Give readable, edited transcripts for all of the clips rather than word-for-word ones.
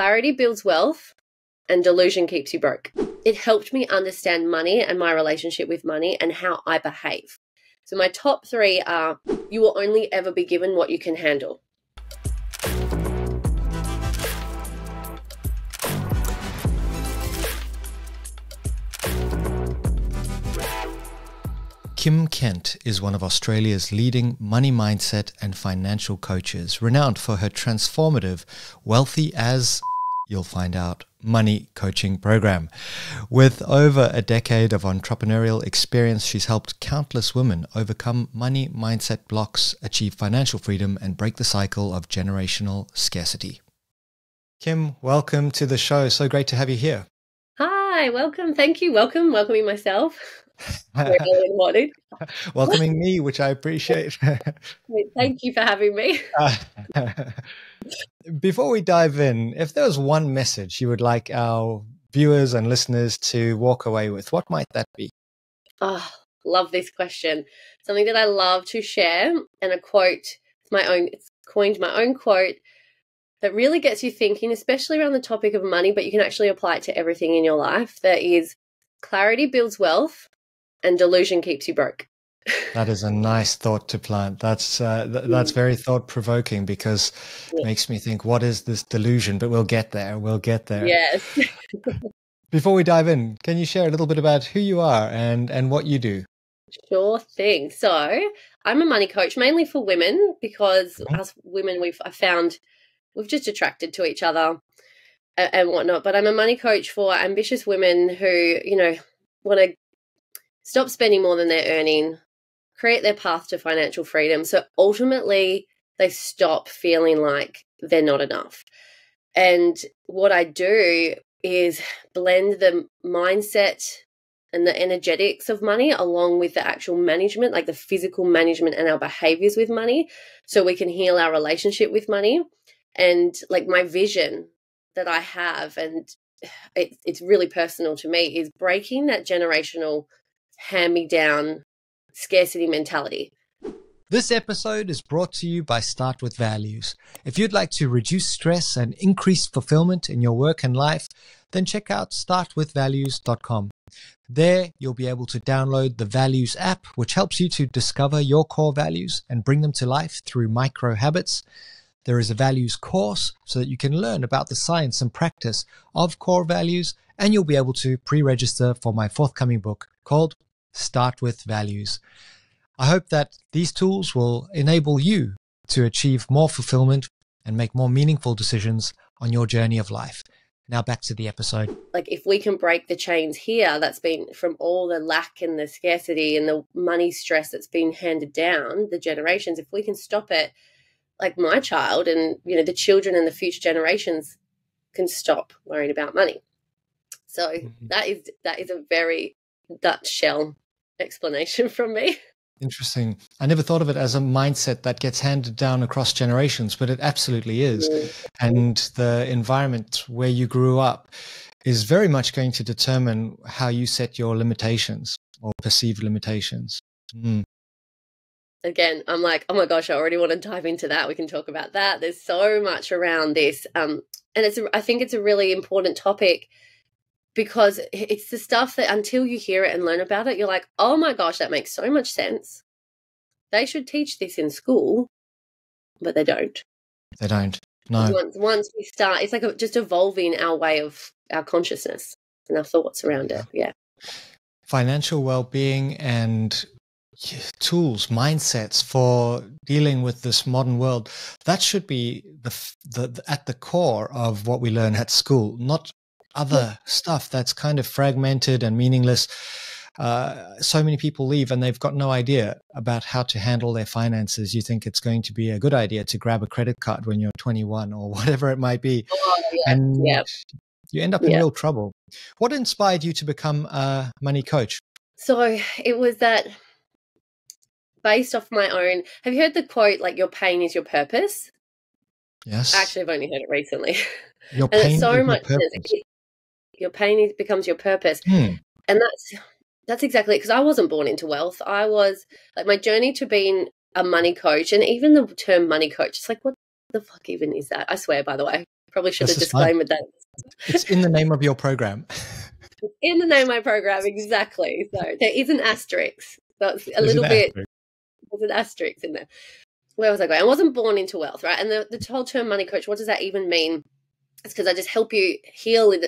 clarity builds wealth and delusion keeps you broke. It helped me understand money and my relationship with money and how I behave. So my top 3 are: you will only ever be given what you can handle. Kim Kent is one of Australia's leading money mindset and financial coaches, renowned for her transformative, wealthy as you'll find out, money coaching program. With over a decade of entrepreneurial experience, she's helped countless women overcome money mindset blocks, achieve financial freedom, and break the cycle of generational scarcity. Kim, welcome to the show. So great to have you here. Hi, welcome. Thank you. Welcoming myself. Welcoming me, which I appreciate. Thank you for having me. Before we dive in, if there was one message you would like our viewers and listeners to walk away with, what might that be? Oh, love this question. Something that I love to share, and a quote, it's coined my own quote that really gets you thinking, especially around the topic of money, but you can actually apply it to everything in your life. That is, clarity builds wealth and delusion keeps you broke. That is a nice thought to plant. That's very thought-provoking, because it makes me think, what is this delusion? But we'll get there. Yes. Before we dive in, can you share a little bit about who you are and what you do? Sure thing. So I'm a money coach, mainly for women, because us women, I found we've just attracted to each other and whatnot. But I'm a money coach for ambitious women who, want to stop spending more than they're earning, create their path to financial freedom. So ultimately, they stop feeling like they're not enough. And what I do is blend the mindset and the energetics of money along with the actual management, like the physical management and our behaviors with money, so we can heal our relationship with money. And like my vision that I have, and it's really personal to me, is breaking that generational hand-me-down scarcity mentality. This episode is brought to you by Start With Values. If you'd like to reduce stress and increase fulfillment in your work and life, then check out startwithvalues.com. There, you'll be able to download the Values app, which helps you to discover your core values and bring them to life through micro habits. There is a values course so that you can learn about the science and practice of core values, and you'll be able to pre-register for my forthcoming book called Start With Values. I hope that these tools will enable you to achieve more fulfillment and make more meaningful decisions on your journey of life. Now back to the episode. Like, if we can break the chains here that's been from all the lack and the scarcity and the money stress that's been handed down the generations, if we can stop it, like my child and, the children and the future generations can stop worrying about money. So that is a very nutshell explanation from me. Interesting. I never thought of it as a mindset that gets handed down across generations, but it absolutely is. And the environment where you grew up is very much going to determine how you set your limitations or perceived limitations. Again, I'm like, oh my gosh, I already want to dive into that. We can talk about that. There's so much around this. And I think it's a really important topic, because it's the stuff that until you hear it and learn about it, you're like, oh my gosh, that makes so much sense. They should teach this in school, but they don't. They don't. No. Once we start, it's like just evolving our way of our consciousness and our thoughts around it. Yeah. Financial well-being and tools, mindsets for dealing with this modern world, that should be the at the core of what we learn at school, not other stuff that's kind of fragmented and meaningless. So many people leave and they've got no idea about how to handle their finances. You think it's going to be a good idea to grab a credit card when you're 21 or whatever it might be. And you end up in real trouble. What inspired you to become a money coach? So it was that based off my own, have you heard the quote, like, your pain is your purpose? Yes. Actually, I've only heard it recently. Your pain is your purpose. Your pain becomes your purpose. And that's exactly it, because I wasn't born into wealth. I was, like, my journey to being a money coach, and even the term money coach, it's like, what the fuck even is that? I swear, by the way. Probably should This have is fine. disclaimed that. It's in the name of your program. In the name of my program, exactly. So there is an asterisk. That's a There's little an bit, asterisk. there's an asterisk in there. Where was I going? I wasn't born into wealth, right? And the whole term money coach, what does that even mean? It's because I just help you heal in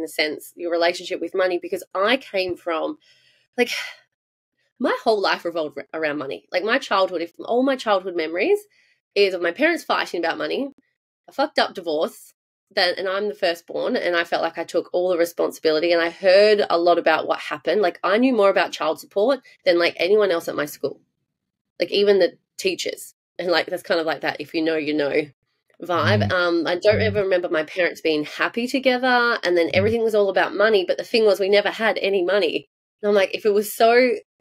a sense your relationship with money, because I came from, like, my whole life revolved around money. Like my childhood, if all my childhood memories is of my parents fighting about money, a fucked up divorce, and I'm the firstborn, and I felt like I took all the responsibility, and I heard a lot about what happened. Like I knew more about child support than like anyone else at my school, like even the teachers. And like that's kind of like that, if you know, you know vibe. I don't ever remember my parents being happy together, and then everything was all about money. But the thing was, we never had any money. And I'm like, if it was so,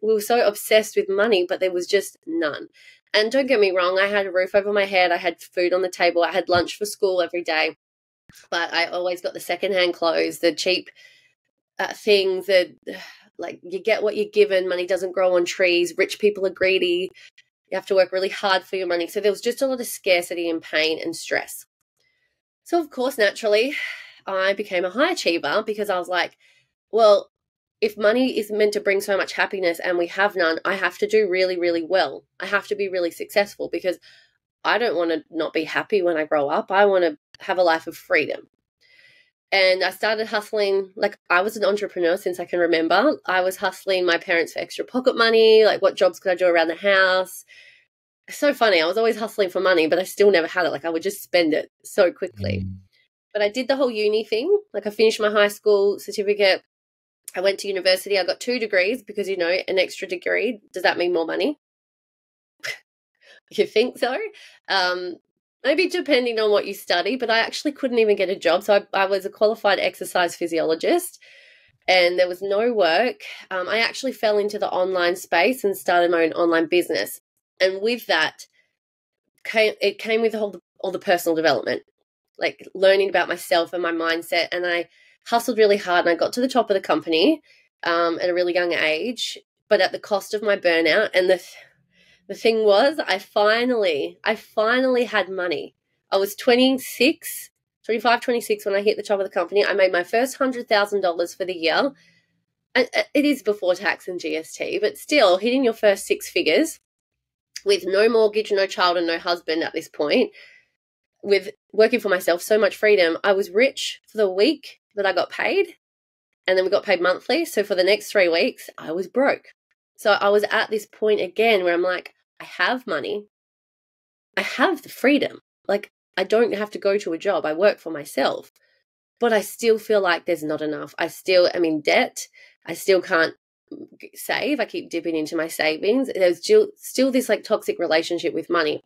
we were so obsessed with money, but there was just none. And don't get me wrong, I had a roof over my head, I had food on the table, I had lunch for school every day, but I always got the secondhand clothes, the cheap things that, like, you get what you're given. Money doesn't grow on trees. Rich people are greedy. You have to work really hard for your money. So there was just a lot of scarcity and pain and stress. So, of course, naturally, I became a high achiever, because I was like, well, if money is meant to bring so much happiness and we have none, I have to do really, really well. I have to be really successful, because I don't want to not be happy when I grow up. I want to have a life of freedom. And I started hustling. Like, I was an entrepreneur since I can remember. I was hustling my parents for extra pocket money. Like, what jobs could I do around the house? It's so funny. I was always hustling for money, but I still never had it. Like, I would just spend it so quickly. But I did the whole uni thing. Like, I finished my high school certificate. I went to university. I got 2 degrees, because, you know, an extra degree, does that mean more money? You think so? Maybe depending on what you study, but I actually couldn't even get a job. So I was a qualified exercise physiologist, and there was no work. I actually fell into the online space and started my own online business. And with that, it came with all the personal development, like learning about myself and my mindset. And I hustled really hard, and I got to the top of the company at a really young age, but at the cost of my burnout. And the thing was, I finally had money. I was 25, 26 when I hit the top of the company. I made my first $100,000 for the year. And it is before tax and GST, but still, hitting your first 6 figures with no mortgage, no child, and no husband at this point, with working for myself, so much freedom. I was rich for the week that I got paid, and then we got paid monthly. So for the next 3 weeks, I was broke. So I was at this point again where I'm like, I have money. I have the freedom. Like, I don't have to go to a job. I work for myself. But I still feel like there's not enough. I still am in debt. I still can't save. I keep dipping into my savings. There's still this like toxic relationship with money.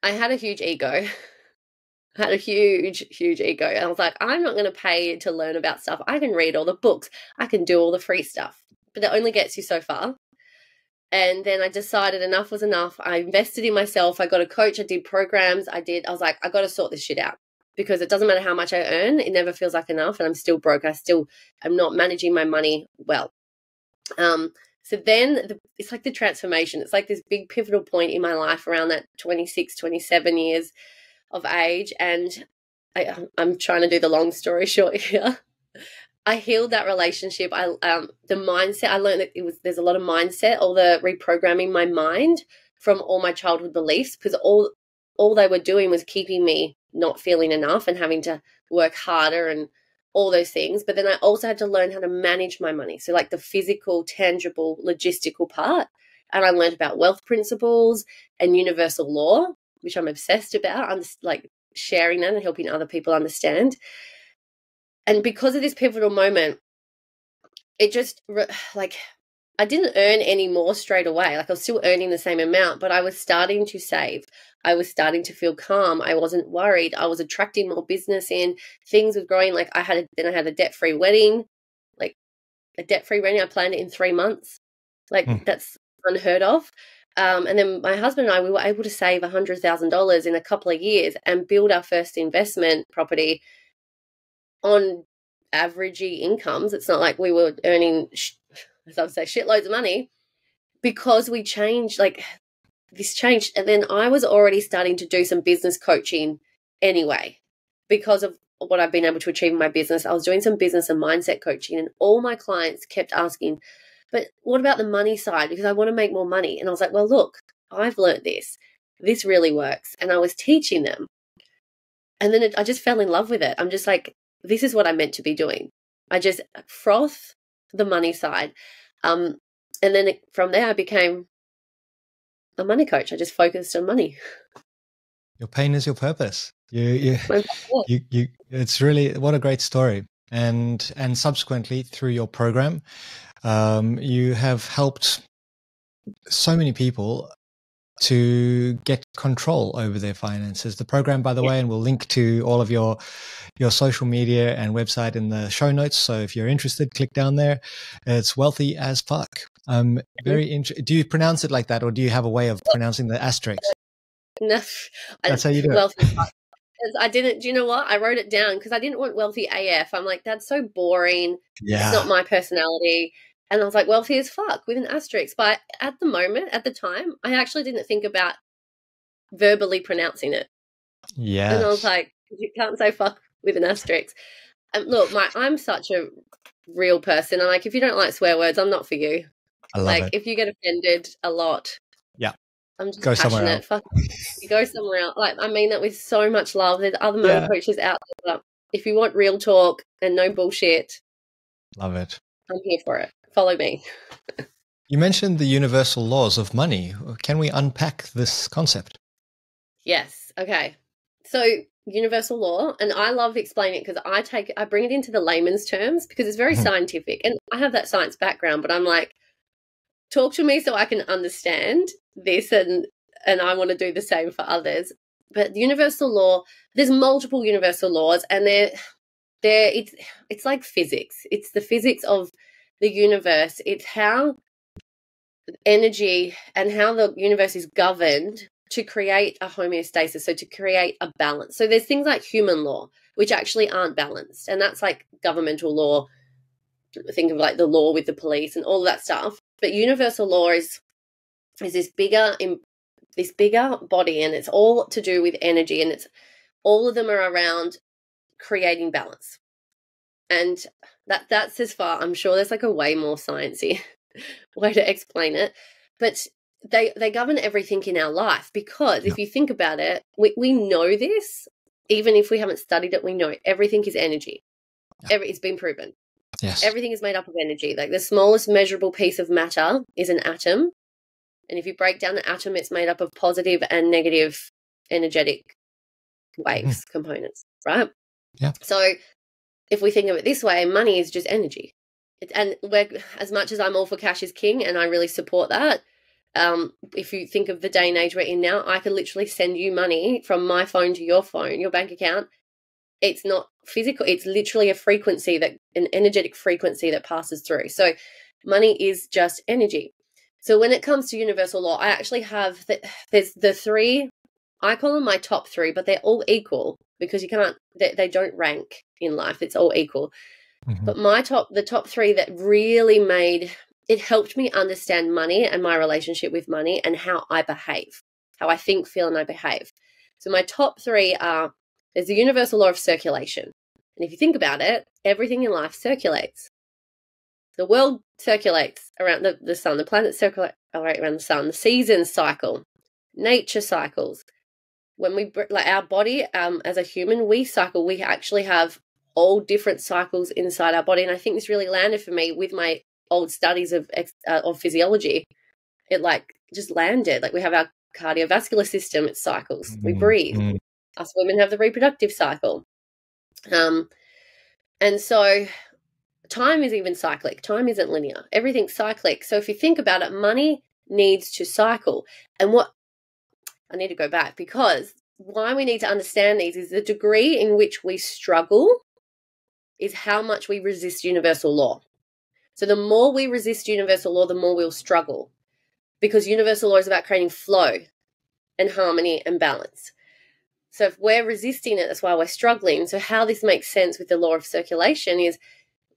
I had a huge ego. I had a huge, huge ego. And I was like, I'm not going to pay to learn about stuff. I can read all the books. I can do all the free stuff. But it only gets you so far. And then I decided enough was enough. I invested in myself. I got a coach. I did programs. I was like, I got to sort this shit out, because it doesn't matter how much I earn. It never feels like enough. And I'm still broke. I'm not managing my money well. So then it's like the transformation. It's like this big pivotal point in my life around that 26, 27 years of age. And I'm trying to do the long story short here. I healed that relationship. The mindset, I learned that there's a lot of mindset, all the reprogramming my mind from all my childhood beliefs, because all they were doing was keeping me not feeling enough and having to work harder and all those things. But then I also had to learn how to manage my money. So like the physical, tangible, logistical part. And I learned about wealth principles and universal law, which I'm obsessed about. I'm just like sharing that and helping other people understand. And because of this pivotal moment, it just like I didn't earn any more straight away. Like I was still earning the same amount, but I was starting to save. I was starting to feel calm. I wasn't worried. I was attracting more business in. Things were growing. Like I had a debt-free wedding, like a debt-free wedding. I planned it in 3 months. Like that's unheard of. And then my husband and I, we were able to save $100,000 in a couple of years and build our first investment property on averagey incomes. It's not like we were earning, as I would say, shitloads of money, because we changed, like this changed. And then I was already starting to do some business coaching anyway. because of what I've been able to achieve in my business, I was doing some business and mindset coaching, and all my clients kept asking, but what about the money side? Because I want to make more money. And I was like, well, look, I've learned this. This really works. And I was teaching them. And then I just fell in love with it. I'm just like, this is what I'm meant to be doing. I just froth the money side. And then from there, I became a money coach. I just focused on money. Your pain is your purpose. It's really, what a great story. And subsequently through your program, you have helped so many people to get control over their finances. The program, by the way, and we'll link to all of your social media and website in the show notes. So if you're interested, click down there. It's Wealthy as Fuck. Do you pronounce it like that, or do you have a way of pronouncing the asterisks? No, that's how you do it. I didn't. Do you know what? I wrote it down because I didn't want Wealthy AF. I'm like, that's so boring. Yeah, it's not my personality. And I was like, Wealthy as Fuck with an asterisk. But at the time, I actually didn't think about verbally pronouncing it. Yeah. And I was like, you can't say fuck with an asterisk. And look, I'm such a real person. I'm like, if you don't like swear words, I'm not for you. I love it. If you get offended a lot, yeah, I'm just go passionate. somewhere else. Fuck, you go somewhere else. Like, I mean that with so much love. There's other money coaches out there. But if you want real talk and no bullshit, love it. I'm here for it. Follow me. You mentioned the universal laws of money. Can we unpack this concept? Yes. Okay. So universal law, and I love explaining it because I bring it into the layman's terms because it's very scientific, and I have that science background, but I'm like, talk to me so I can understand this, and I want to do the same for others. But the universal law, there's multiple universal laws, and it's like physics. It's the physics of the universe. It's how energy and how the universe is governed to create a homeostasis, so to create a balance. So there's things like human law, which actually aren't balanced, and that's like governmental law. Think of like the law with the police and all of that stuff. But universal law is this bigger body, and it's all to do with energy, and it's all of them are around creating balance. And that's as far. I'm sure there's like a way more sciencey way to explain it, but they govern everything in our life, because if you think about it, we know this. Even if we haven't studied it, we know everything is energy. It's been proven. Yes. Everything is made up of energy. Like the smallest measurable piece of matter is an atom. And if you break down the atom, it's made up of positive and negative energetic waves, components, right? Yeah. So if we think of it this way, money is just energy. And as much as I'm all for cash is king, and I really support that, if you think of the day and age we're in now, I could literally send you money from my phone to your phone, your bank account. It's not physical. It's literally a frequency, an energetic frequency that passes through. So money is just energy. So when it comes to universal law, I actually have there's the three. I call them my top three, but they're all equal because you can't. They don't rank in life. It's all equal. But the top three that really helped me understand money and my relationship with money and how I behave, how I think, feel, and I behave. So my top three are, there's the universal law of circulation. And if you think about it, everything in life circulates. The world circulates around the sun. The planets circulate around the sun. The seasons cycle. Nature cycles. When our body, as a human, we cycle. We actually have all different cycles inside our body. And I think this really landed for me with my old studies of physiology. It just landed. We have our cardiovascular system, it cycles. We breathe. Us women have the reproductive cycle. And so time is even cyclic. Time isn't linear. Everything's cyclic. So if you think about it, money needs to cycle. And I need to go back, because why we need to understand these is the degree in which we struggle is how much we resist universal law. So the more we resist universal law, the more we'll struggle, because universal law is about creating flow and harmony and balance. So if we're resisting it, that's why we're struggling. So how this makes sense with the law of circulation is,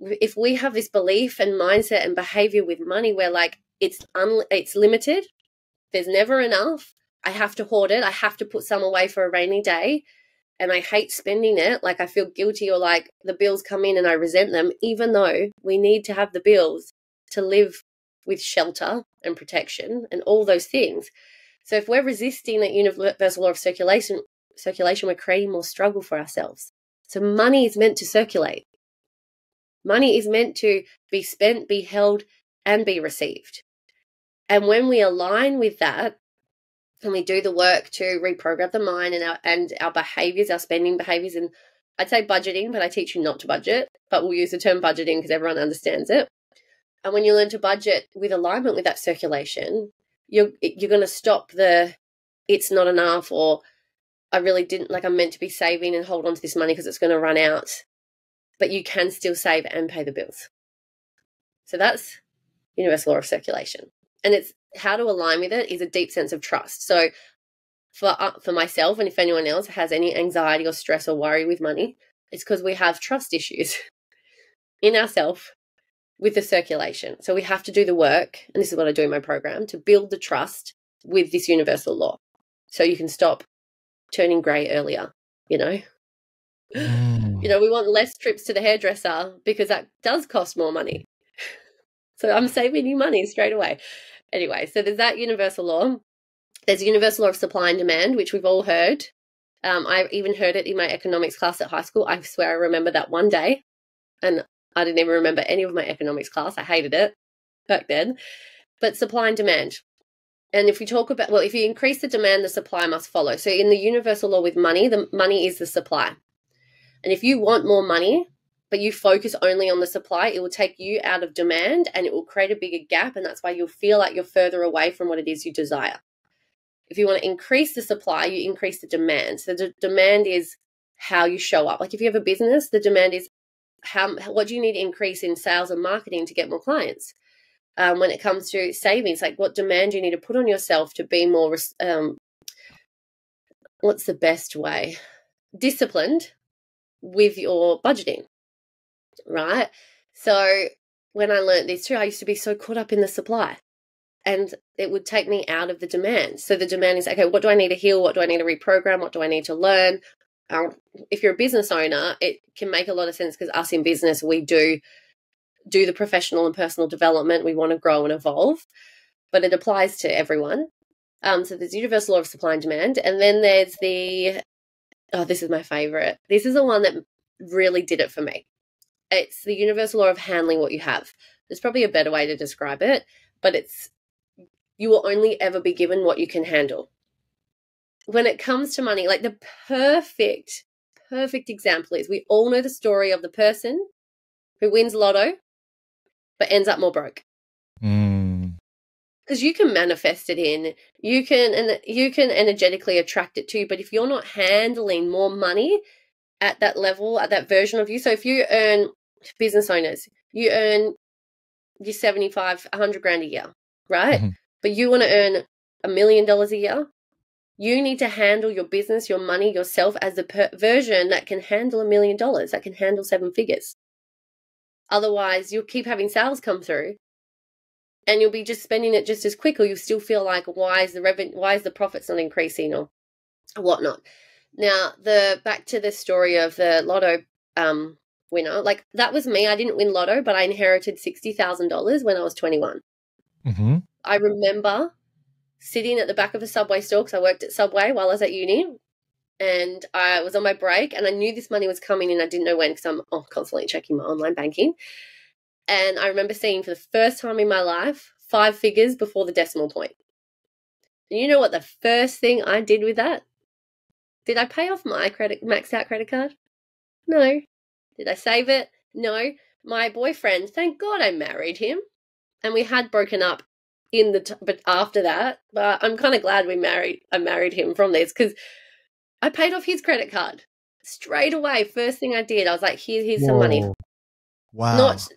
if we have this belief and mindset and behavior with money where it's limited, there's never enough, I have to hoard it, I have to put some away for a rainy day, and I hate spending it, like I feel guilty, or like the bills come in and I resent them, even though we need to have the bills to live with shelter and protection and all those things. So if we're resisting that universal law of circulation, we're creating more struggle for ourselves. So money is meant to circulate. Money is meant to be spent, be held, and be received. And when we align with that, and we do the work to reprogram the mind and our behaviors, our spending behaviors, and I'd say budgeting, but I teach you not to budget, but we'll use the term budgeting because everyone understands it. And when you learn to budget with alignment with that circulation, you're going to stop the it's not enough, or I really didn't, like I'm meant to be saving and hold on to this money because it's going to run out. But you can still save and pay the bills. So that's universal law of circulation. And it's how to align with it is a deep sense of trust. So for myself, and if anyone else has any anxiety or stress or worry with money, it's because we have trust issues in ourselves with the circulation. So we have to do the work, and this is what I do in my program, to build the trust with this universal law so you can stop turning grey earlier, you know. You know, we want less trips to the hairdresser because that does cost more money. So I'm saving you money straight away. Anyway, so there's that universal law. There's a universal law of supply and demand, which we've all heard. I even heard it in my economics class at high school. I swear I remember that one day, and I didn't even remember any of my economics class. I hated it back then. But supply and demand. And if we talk about, well, if you increase the demand, the supply must follow. So in the universal law with money, the money is the supply. And if you want more money, but you focus only on the supply, it will take you out of demand and it will create a bigger gap. And that's why you'll feel like you're further away from what it is you desire. If you want to increase the supply, you increase the demand. So the demand is how you show up. Like if you have a business, the demand is what do you need to increase in sales and marketing to get more clients? When it comes to savings, like what demand do you need to put on yourself to be more, what's the best way? Disciplined with your budgeting, right? So when I learned this too, I used to be so caught up in the supply and it would take me out of the demand. So the demand is, okay, what do I need to heal? What do I need to reprogram? What do I need to learn? If you're a business owner, it can make a lot of sense because us in business, we do the professional and personal development. We want to grow and evolve, but it applies to everyone. So there's universal law of supply and demand. And then there's this is my favorite. This is the one that really did it for me. It's the universal law of handling what you have. There's probably a better way to describe it, but it's you will only ever be given what you can handle. When it comes to money, like the perfect example is we all know the story of the person who wins lotto but ends up more broke. Because you can manifest it in, you can energetically attract it to you, but if you're not handling more money at that level, at that version of you, so if you earn, business owners, you earn your 75, 100 grand a year, right? Mm-hmm. But you want to earn $1 million a year, you need to handle your business, your money, yourself as the version that can handle $1 million, that can handle 7 figures. Otherwise, you'll keep having sales come through and you'll be just spending it just as quick, or you'll still feel like, why is the profits not increasing or whatnot. Now, back to the story of the lotto winner, like that was me. I didn't win lotto, but I inherited $60,000 when I was 21. Mm-hmm. I remember sitting at the back of a Subway store because I worked at Subway while I was at uni, and I was on my break and I knew this money was coming and I didn't know when because I'm constantly checking my online banking. And I remember seeing for the first time in my life 5 figures before the decimal point. And you know what the first thing I did with that? Did I pay off my maxed out credit card? No. Did I save it? No. My boyfriend, thank God I married him. And we had broken up but after that, but I'm kind of glad I married him from this because I paid off his credit card straight away. First thing I did, I was like, here's some money. Wow. Do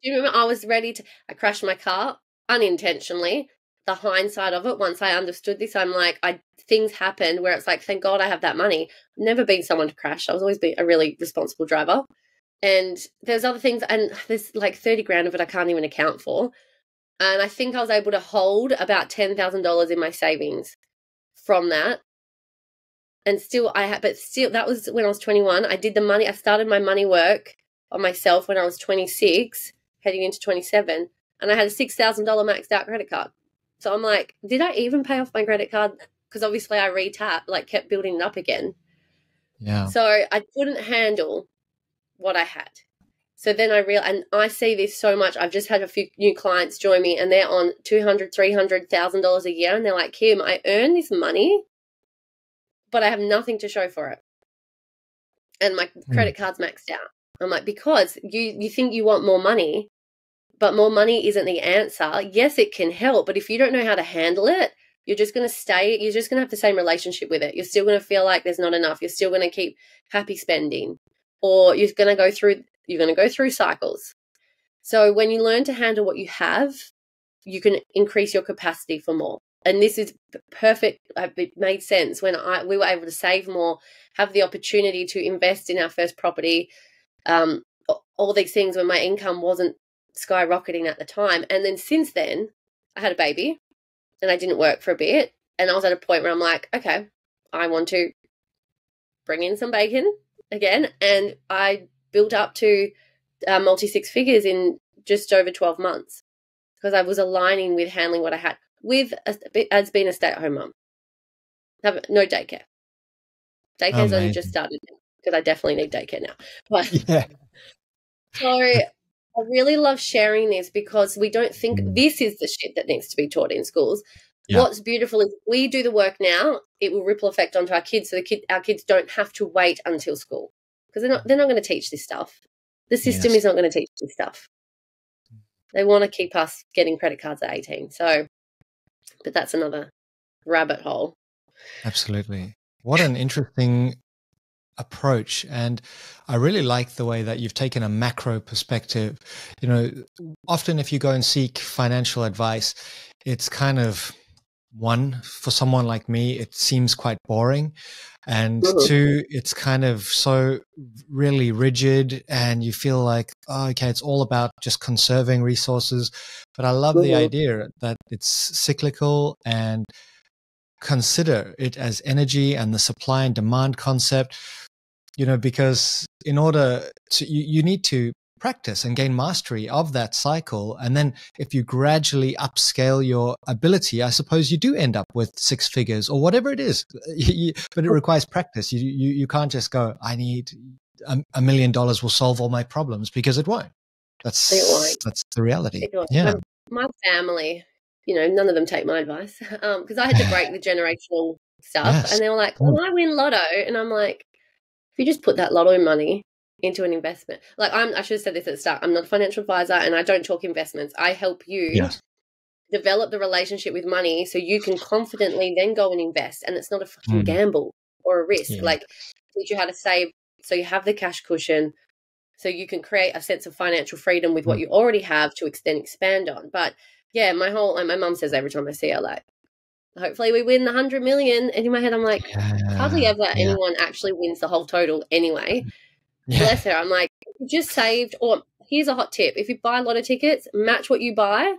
you remember I crashed my car unintentionally. The hindsight of it, once I understood this, I'm like, things happened where it's like, thank God I have that money. I've never been someone to crash. I was always been a really responsible driver. And there's other things, and there's like 30 grand of it I can't even account for. And I think I was able to hold about $10,000 in my savings from that. And still but still, that was when I was 21. I started my money work on myself when I was 26, heading into 27, and I had a $6,000 maxed out credit card. So I'm like, did I even pay off my credit card? Because obviously I kept building it up again. Yeah. So I couldn't handle what I had. So then and I see this so much. I've just had a few new clients join me, and they're on $200,000, $300,000 a year, and they're like, Kim, I earn this money, but I have nothing to show for it. And my credit card's maxed out. I'm like, because you think you want more money, but more money isn't the answer. Yes, it can help, but if you don't know how to handle it, you're just going to have the same relationship with it. You're still going to feel like there's not enough. You're still going to keep happy spending, or you're going to go through cycles. So when you learn to handle what you have, you can increase your capacity for more. And this is perfect. It made sense when we were able to save more, have the opportunity to invest in our first property, all these things when my income wasn't skyrocketing at the time. And then since then, I had a baby and I didn't work for a bit. And I was at a point where I'm like, okay, I want to bring in some bacon again. And I built up to multi-six figures in just over 12 months because I was aligning with handling what I had as being a stay-at-home mum. Have no daycare. Daycare's only just started because I definitely need daycare now. But Yeah. so I really love sharing this because we don't think this is the shit that needs to be taught in schools. Yeah. What's beautiful is we do the work now, it will ripple effect onto our kids, so our kids don't have to wait until school because they're not going to teach this stuff. The system is not going to teach this stuff. They want to keep us getting credit cards at 18. So, but that's another rabbit hole. Absolutely. What an interesting approach. And I really like the way that you've taken a macro perspective. You know, often if you go and seek financial advice, it's kind of, one, for someone like me, it seems quite boring. And two, it's kind of so really rigid and you feel like, oh, okay, it's all about just conserving resources. But I love the idea that it's cyclical and consider it as energy and the supply and demand concept, you know, because in order to, you need to practice and gain mastery of that cycle. And then if you gradually upscale your ability, I suppose you do end up with six figures or whatever it is, but it requires practice. You can't just go, I need $1 million will solve all my problems, because it won't. That's the reality. Yeah. My family, you know, none of them take my advice because I had to break the generational stuff. Yes. And they were like, well, I win lotto. And I'm like, if you just put that lotto money into an investment, like I should have said this at the start, I'm not a financial advisor and I don't talk investments. I help you develop the relationship with money so you can confidently then go and invest. And it's not a fucking gamble or a risk. Like, teach you how to save so you have the cash cushion, so you can create a sense of financial freedom with what you already have to then expand on. But yeah, my mum says every time I see her, like, hopefully we win the 100 million. And in my head, I'm like, hardly ever anyone actually wins the whole total anyway. Bless her. I'm like, you just saved, or here's a hot tip. If you buy lotto tickets, match what you buy.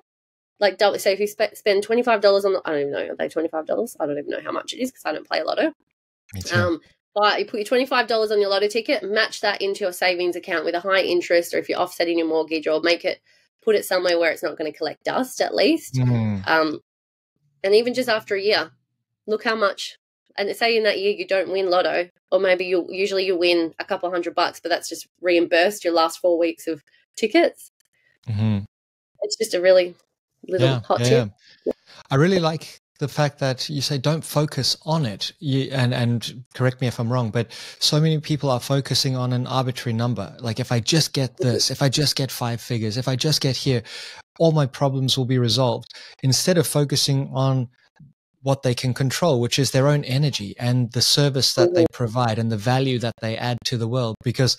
Like, double. So if you spend $25 on I don't even know, are they $25? I don't even know how much it is because I don't play lotto. Me too. But you put your $25 on your lotto ticket, match that into your savings account with a high interest, or if you're offsetting your mortgage, or put it somewhere where it's not going to collect dust at least. And even just after a year, look how much, and say in that year you don't win lotto, or maybe you win a couple $100, but that's just reimbursed your last 4 weeks of tickets. It's just a really little hot tip. I really like the fact that you say don't focus on it. And correct me if I'm wrong, but so many people are focusing on an arbitrary number. Like, if I just get this, if I just get 5 figures, if I just get here, all my problems will be resolved. Instead of focusing on what they can control, which is their own energy and the service that they provide and the value that they add to the world. Because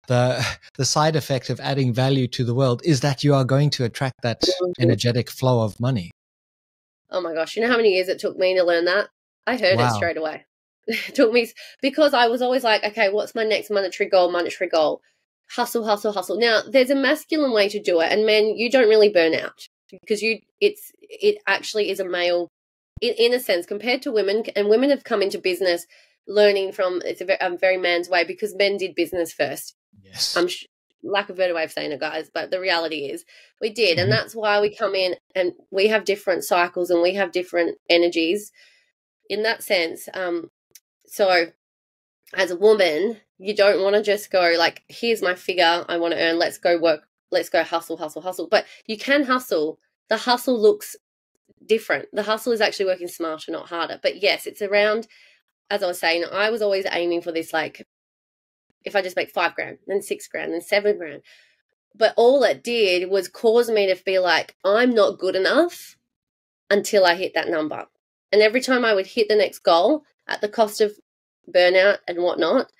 the side effect of adding value to the world is that you are going to attract that energetic flow of money. Oh my gosh, you know how many years it took me to learn that? I heard it straight away. It took me, because I was always like, okay, what's my next monetary goal? Hustle, hustle, hustle. Now, there's a masculine way to do it, and men, you don't really burn out because it actually is a male in a sense compared to women, and women have come into business learning from, it's a very man's way, because men did business first. Yes. Lack of a better way of saying it, guys, but the reality is we did. And that's why we come in and we have different cycles and we have different energies in that sense. So as a woman, you don't want to just go like, here's my figure I want to earn, let's go work, let's go hustle. But you can hustle. The hustle looks different. The hustle is actually working smarter, not harder. But yes, it's around, as I was saying, I was always aiming for this, like, if I just make $5,000, then $6,000, then $7,000. But all it did was cause me to feel like I'm not good enough until I hit that number. And every time I would hit the next goal at the cost of burnout and whatnot,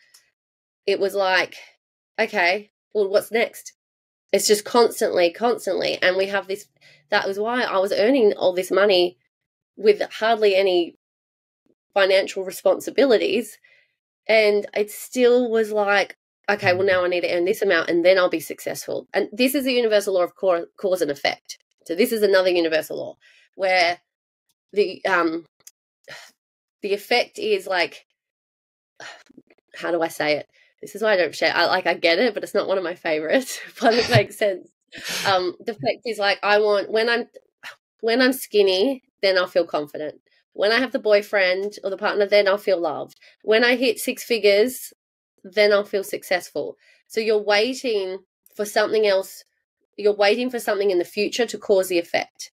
it was like, okay, well, what's next? It's just constantly. And we have this, that was why I was earning all this money with hardly any financial responsibilities. And it still was like, okay, well, now I need to earn this amount and then I'll be successful. And this is the universal law of cause and effect. So this is another universal law where the effect is like, how do I say it? This is why I don't share. I get it, but it's not one of my favorites, but it makes sense. The effect is like, I want, when I'm skinny, then I'll feel confident. When I have the boyfriend or the partner, then I'll feel loved. When I hit 6 figures, then I'll feel successful. So you're waiting for something else. You're waiting for something in the future to cause the effect,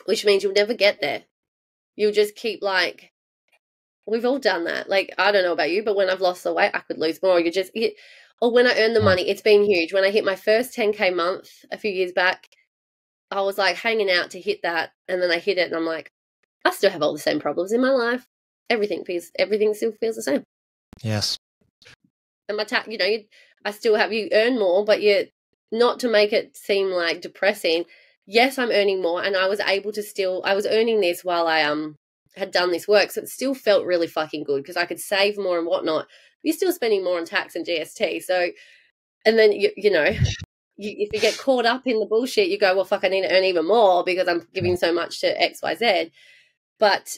which means you'll never get there. You'll just keep like, we've all done that. Like, I don't know about you, but when I've lost the weight, I could lose more. Or when I earn the money, it's been huge. When I hit my first 10K month a few years back, I was like hanging out to hit that. And then I hit it and I'm like, I still have all the same problems in my life. Everything still feels the same. Yes. And my I still have, you earn more, but not to make it seem like depressing. Yes, I'm earning more, and I was earning this while I had done this work, so it still felt really fucking good because I could save more and whatnot. You're still spending more on tax and GST, so, and then if you get caught up in the bullshit, you go, well, fuck, I need to earn even more because I'm giving so much to X, Y, Z. But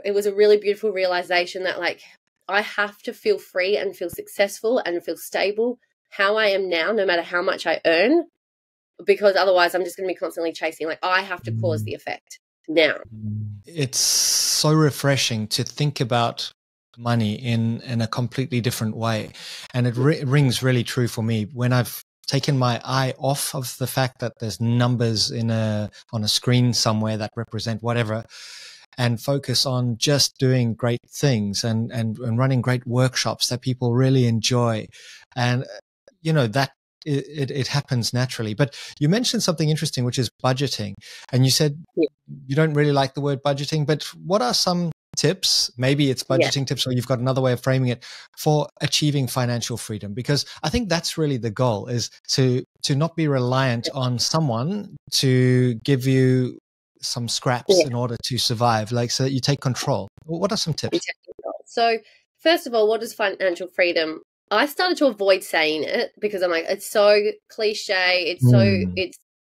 it was a really beautiful realization that, like, I have to feel free and feel successful and feel stable how I am now, no matter how much I earn, because otherwise I'm just going to be constantly chasing. Like, I have to cause the effect now. It's so refreshing to think about money in a completely different way. And it rings really true for me when I've taken my eye off of the fact that there's numbers on a screen somewhere that represent whatever, and focus on just doing great things and running great workshops that people really enjoy. And, that it happens naturally. But you mentioned something interesting, which is budgeting. And you said you don't really like the word budgeting, but what are some tips? Maybe it's budgeting tips, or you've got another way of framing it, for achieving financial freedom. Because I think that's really the goal, is to not be reliant on someone to give you some scraps in order to survive, like, so that you take control. What are some tips? So first of all, what is financial freedom? I started to avoid saying it because I'm like, it's so cliche, it's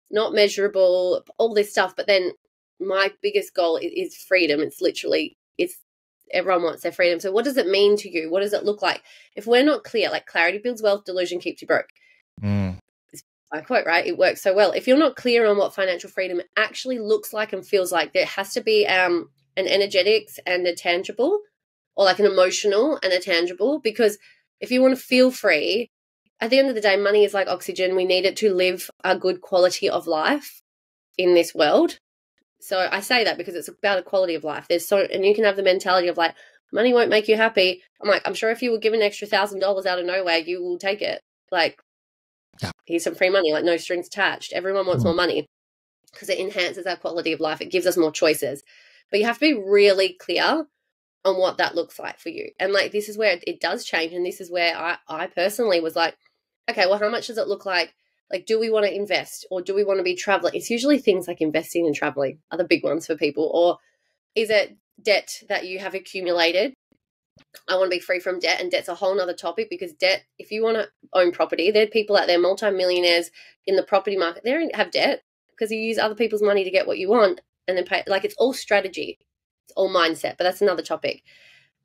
not measurable, all this stuff. But then my biggest goal is freedom. It's literally, everyone wants their freedom. So what does it mean to you? What does it look like? If we're not clear, like, clarity builds wealth, delusion keeps you broke. I quote, right? It works so well. If you're not clear on what financial freedom actually looks like and feels like, there has to be an energetics and a tangible, or like an emotional and a tangible. Because if you want to feel free, at the end of the day, money is like oxygen. We need it to live a good quality of life in this world. So I say that because it's about a quality of life. And you can have the mentality of like, money won't make you happy. I'm like, I'm sure if you were given an extra $1,000 out of nowhere, you will take it. Like, here's some free money, like no strings attached. Everyone wants more money because it enhances our quality of life. It gives us more choices. But you have to be really clear on what that looks like for you. And like, this is where it does change. And this is where I personally was like, okay, well, how much does it look like? Like, do we want to invest, or do we want to be traveling? It's usually things like investing and traveling are the big ones for people. Or is it debt that you have accumulated? I want to be free from debt, and debt's a whole nother topic, because debt, if you want to own property, there are people out there, multimillionaires in the property market, they don't have debt because you use other people's money to get what you want and then pay. Like, it's all strategy. It's all mindset, but that's another topic.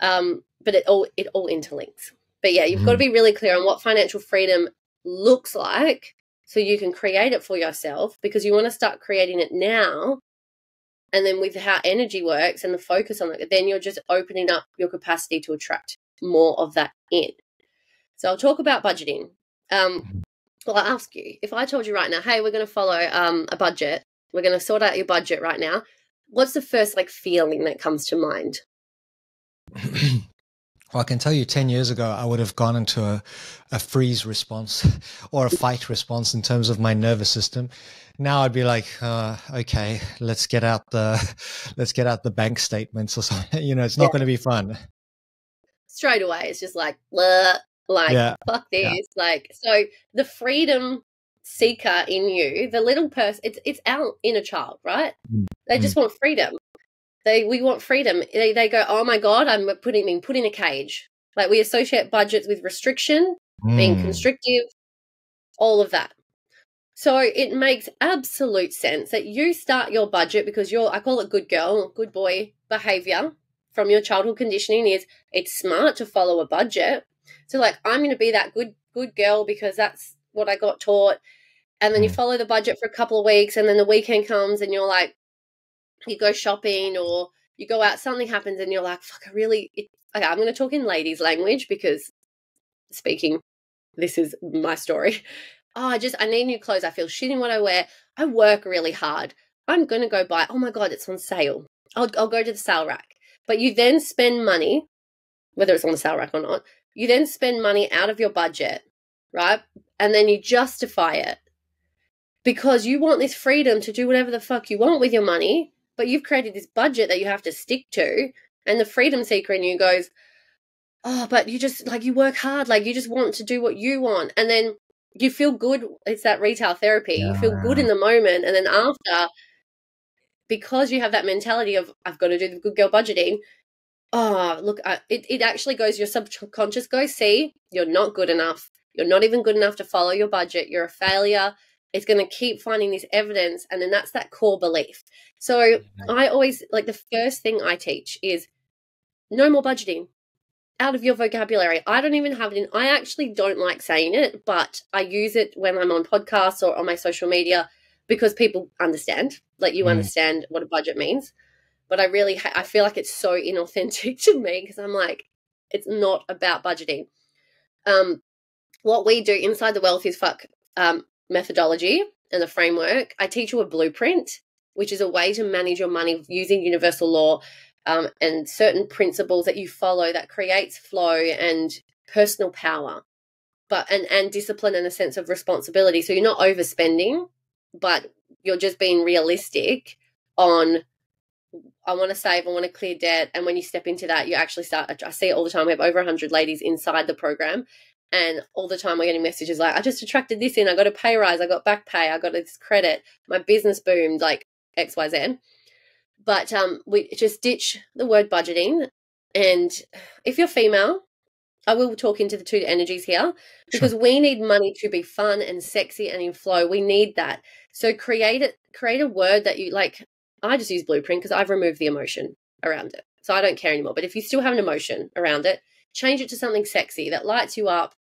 But it all interlinks. But yeah, you've got to be really clear on what financial freedom looks like so you can create it for yourself, because you want to start creating it now. And then with how energy works and the focus on it, then you're just opening up your capacity to attract more of that in. So I'll talk about budgeting. Well, I'll ask you, if I told you right now, hey, we're going to follow a budget, we're going to sort out your budget right now, what's the first feeling that comes to mind? Well, I can tell you 10 years ago, I would have gone into a freeze response or a fight response in terms of my nervous system. Now I'd be like, okay, let's get out the bank statements or something. It's not going to be fun. Straight away, it's just like, bleh, fuck this. Yeah. So the freedom seeker in you, the little person, it's our inner child, right? They just want freedom. We want freedom. They go, oh my God, I'm being put in a cage. We associate budgets with restriction, being constrictive, all of that. So it makes absolute sense that you start your budget because I call it good girl, good boy behavior from your childhood conditioning is it's smart to follow a budget. So I'm going to be that good girl because that's what I got taught. And then you follow the budget for a couple of weeks, and then the weekend comes and you're like, you go shopping or you go out, something happens and you're like, fuck, I'm going to talk in ladies' language because this is my story. I need new clothes. I feel shit in what I wear. I work really hard. I'm going to go buy, oh my God, it's on sale. I'll go to the sale rack. But you then spend money, whether it's on the sale rack or not, you then spend money out of your budget, right? And then you justify it because you want this freedom to do whatever the fuck you want with your money, but you've created this budget that you have to stick to. And the freedom seeker in you goes, oh, but you just you work hard. You just want to do what you want. And then you feel good. It's that retail therapy. You feel good in the moment. And then after, because you have that mentality of I've got to do the good girl budgeting. Oh, look, it actually goes, your subconscious goes, see, you're not good enough. You're not even good enough to follow your budget. You're a failure. It's going to keep finding this evidence. And then that's that core belief. So I always, the first thing I teach is no more budgeting out of your vocabulary. I don't even have it in, I actually don't like saying it, but I use it when I'm on podcasts or on my social media because people understand, you understand what a budget means. But I feel like it's so inauthentic to me because I'm like, it's not about budgeting. What we do inside the Wealth is Fuck methodology and the framework, I teach you a blueprint, which is a way to manage your money using universal law and certain principles that you follow that creates flow and personal power, and discipline and a sense of responsibility. So you're not overspending, but you're just being realistic on, I want to save, I want to clear debt. And when you step into that, you actually start, I see it all the time. We have over 100 ladies inside the program. And all the time we're getting messages like, I just attracted this in, I got a pay rise, I got back pay, I got this credit, my business boomed, XYZ. But we just ditch the word budgeting. And if you're female, I will talk into the two energies here because we need money to be fun and sexy and in flow. We need that. So create a word that you like. I just use blueprint because I've removed the emotion around it. So I don't care anymore. But if you still have an emotion around it, change it to something sexy that lights you up,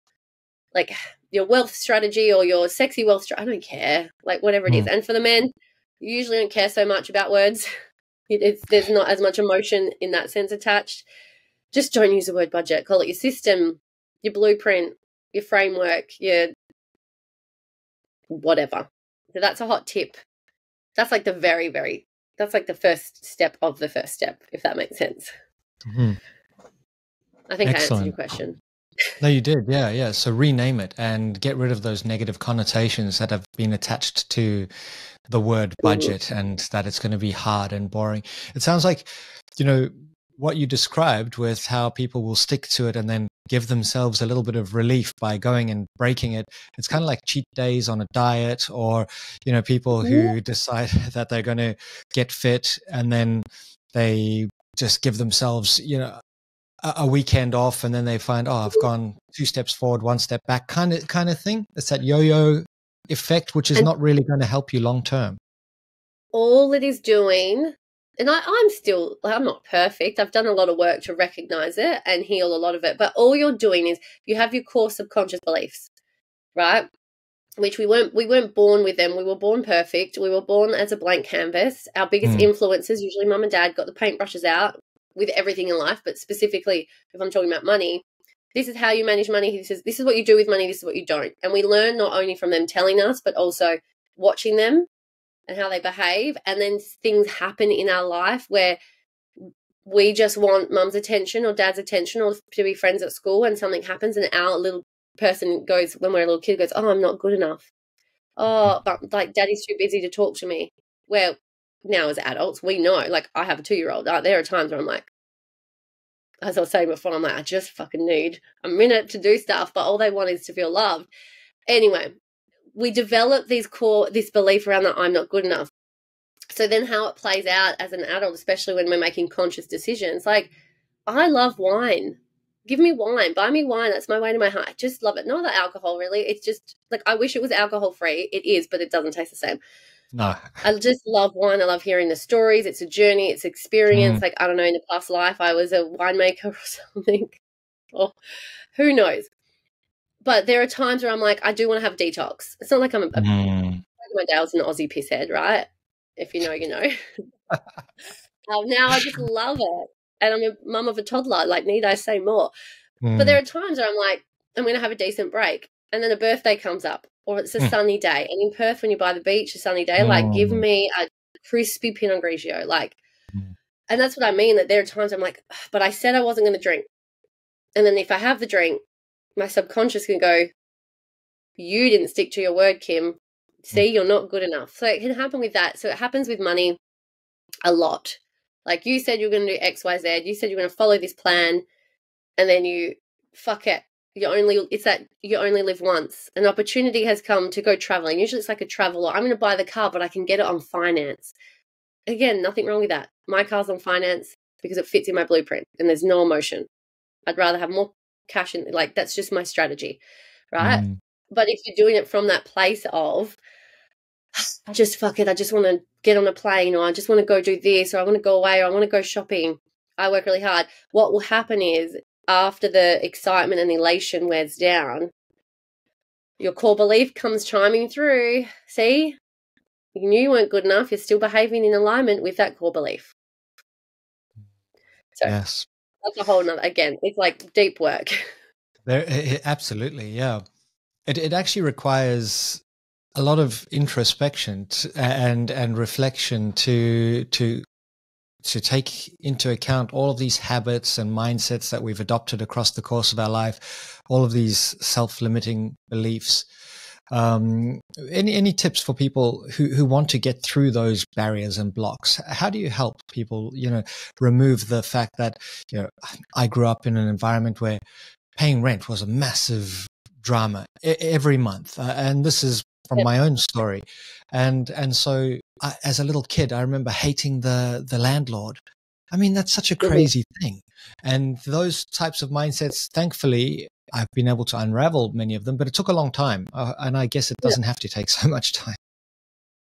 like your wealth strategy or your sexy wealth strategy. I don't care, whatever it is. And for the men, you usually don't care so much about words. There's not as much emotion in that sense attached. Just don't use the word budget. Call it your system, your blueprint, your framework, your whatever. So that's a hot tip. That's the that's the first step of the first step, if that makes sense. I think I answered your question. No, you did. Yeah. So rename it and get rid of those negative connotations that have been attached to the word budget and that it's going to be hard and boring. It sounds like, what you described with how people will stick to it and then give themselves a little bit of relief by going and breaking it. It's kind of like cheat days on a diet or, people who decide that they're going to get fit and then they just give themselves, a weekend off and then they find, I've gone 2 steps forward, 1 step back kind of thing. It's that yo-yo effect, which is not really going to help you long term. All it is doing, and I'm still, like, I'm not perfect. I've done a lot of work to recognize it and heal a lot of it. But all you're doing is you have your core subconscious beliefs, right? Which we weren't born with them. We were born perfect. We were born as a blank canvas. Our biggest influences, usually mum and dad, got the paintbrushes out with everything in life. But specifically, if I'm talking about money, this is how you manage money. This is what you do with money. This is what you don't. And we learn not only from them telling us, but also watching them and how they behave. And then things happen in our life where we just want mum's attention or dad's attention or to be friends at school, and something happens and our little person goes, when we're a little kid, goes, oh, I'm not good enough. Oh, but like daddy's too busy to talk to me. Well, now as adults, we know, like I have a 2-year-old. There are times where I'm like, as I was saying before, I'm like, I just fucking need a minute to do stuff, but all they want is to feel loved. Anyway, we develop this belief around that I'm not good enough. So then how it plays out as an adult, especially when we're making conscious decisions, like, I love wine. Give me wine. Buy me wine. That's my way to my heart. I just love it. Not the alcohol, really. It's just, like, I wish it was alcohol-free. It is, but it doesn't taste the same. No. I just love wine. I love hearing the stories. It's a journey. It's experience. Like, I don't know, in a past life I was a winemaker or something. Or who knows. But there are times where I'm like, I do want to have a detox. It's not like I'm my dad's an Aussie pisshead, right? If you know, you know. Now I just love it. And I'm a mum of a toddler. Like, need I say more? But there are times where I'm like, I'm going to have a decent break. And then a birthday comes up, or it's a sunny day. And in Perth, when you're by the beach, a sunny day, like, give me a crispy Pinot Grigio. Like, and that's what I mean, that there are times I'm like, but I said I wasn't going to drink. And then if I have the drink, my subconscious can go, you didn't stick to your word, Kim. See, you're not good enough. So it can happen with that. So it happens with money a lot. Like, you said you're going to do X, Y, Z. You said you're going to follow this plan, and then you fuck it. You only live once. An opportunity has come to go traveling. Usually it's like a travel, or I'm going to buy the car, but I can get it on finance. Again, nothing wrong with that. My car's on finance because it fits in my blueprint and there's no emotion. I'd rather have more cash in, like, that's just my strategy, right? But if you're doing it from that place of, I just fuck it, I just want to get on a plane, or I just want to go do this, or I want to go away, or I want to go shopping, I work really hard. What will happen is, after the excitement and elation wears down, your core belief comes chiming through. See, you knew you weren't good enough. You're still behaving in alignment with that core belief. So yes, that's a whole nother, again, it's like deep work. Absolutely, yeah. It actually requires a lot of introspection and reflection to take into account all of these habits and mindsets that we've adopted across the course of our life, all of these self-limiting beliefs. Any tips for people who want to get through those barriers and blocks? How do you help people, remove the fact that, I grew up in an environment where paying rent was a massive drama every month. And this is from my own story. And so as a little kid, I remember hating the landlord. I mean, that's such a crazy thing. And those types of mindsets, thankfully, I've been able to unravel many of them, but it took a long time. And I guess it doesn't have to take so much time.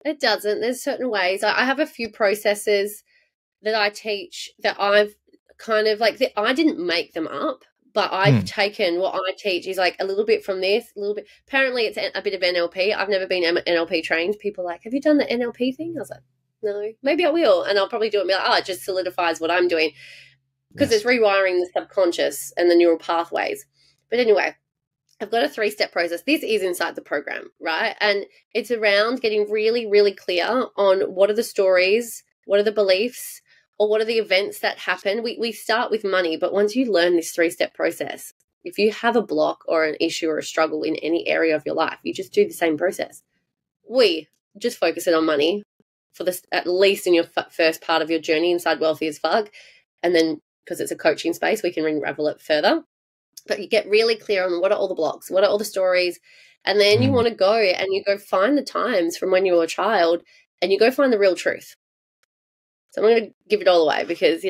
It doesn't. There's certain ways. I have a few processes that I teach that I've kind of like, I didn't make them up, but I've taken what I teach is like a little bit from this, a little bit. Apparently it's a bit of NLP. I've never been NLP trained. People are like, have you done the NLP thing? I was like, no, maybe I will. And I'll probably do it and be like, it just solidifies what I'm doing, because it's rewiring the subconscious and the neural pathways. But anyway, I've got a 3-step process. This is inside the program, right? And it's around getting really, really clear on what are the stories, what are the beliefs, or what are the events that happen. We start with money, but once you learn this 3-step process, if you have a block or an issue or a struggle in any area of your life, you just do the same process. We just focus it on money for this, at least in your first part of your journey inside Wealthy as Fuck. And then, because it's a coaching space, we can unravel it further. But you get really clear on what are all the blocks, what are all the stories, and then you want to go and you go find the times from when you were a child and you go find the real truth. So I'm going to give it all away because,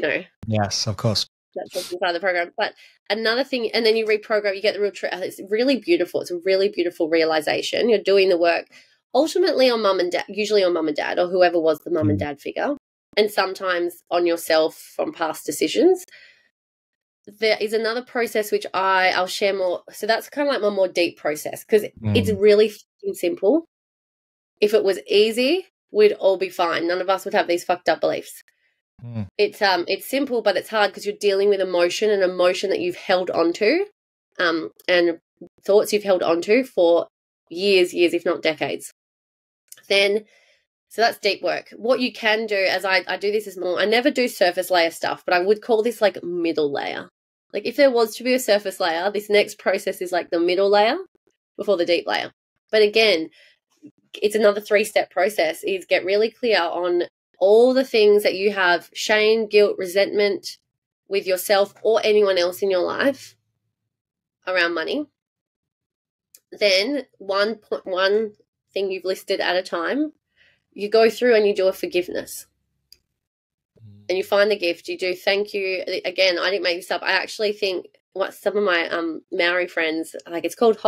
Yes, of course. That's what's inside the program. But another thing, and then you reprogram, you get the real truth. It's really beautiful. It's a really beautiful realization. You're doing the work ultimately on mum and dad, usually on mum and dad, or whoever was the mum and dad figure. and sometimes on yourself from past decisions. There is another process which I'll share more. So that's kind of like my more deep process, because it's really fucking simple. If it was easy, we'd all be fine. None of us would have these fucked up beliefs. It's simple, but it's hard because you're dealing with emotion, and emotion that you've held onto, and thoughts you've held onto for years, if not decades. So that's deep work. What you can do, as I do this, is more, I never do surface layer stuff, but I would call this like middle layer. Like if there was to be a surface layer, this next process is like the middle layer before the deep layer. But again, it's another 3-step process, is get really clear on all the things that you have shame, guilt, resentment with yourself or anyone else in your life around money. Then one thing you've listed at a time, you go through and you do a forgiveness. And you find the gift, you do thank you. Again, I didn't make this up. I actually think what some of my Maori friends, like, it's called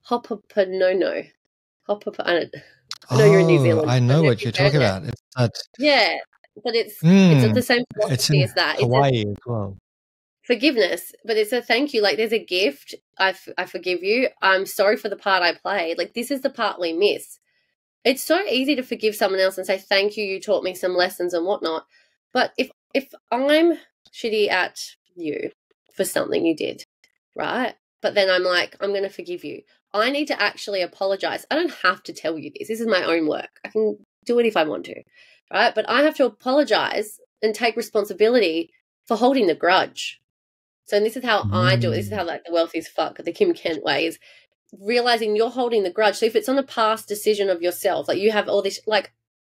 Ho'oponopono. I know you're in New Zealand. I know what you're talking about. It's that. Yeah, but it's the same philosophy as that. Hawaii as well. Forgiveness, but it's a thank you. Like, there's a gift. I forgive you. I'm sorry for the part I played. Like, this is the part we miss. It's so easy to forgive someone else and say, thank you, you taught me some lessons and whatnot. But if I'm shitty at you for something you did, right? But then I'm like, I'm going to forgive you. I need to actually apologize. I don't have to tell you this. This is my own work. I can do it if I want to, right? But I have to apologize and take responsibility for holding the grudge. So this is how I do it. This is how, like, the wealthy as fuck, the Kim Kent way, is realizing you're holding the grudge. So if it's on a past decision of yourself, like you have all this, like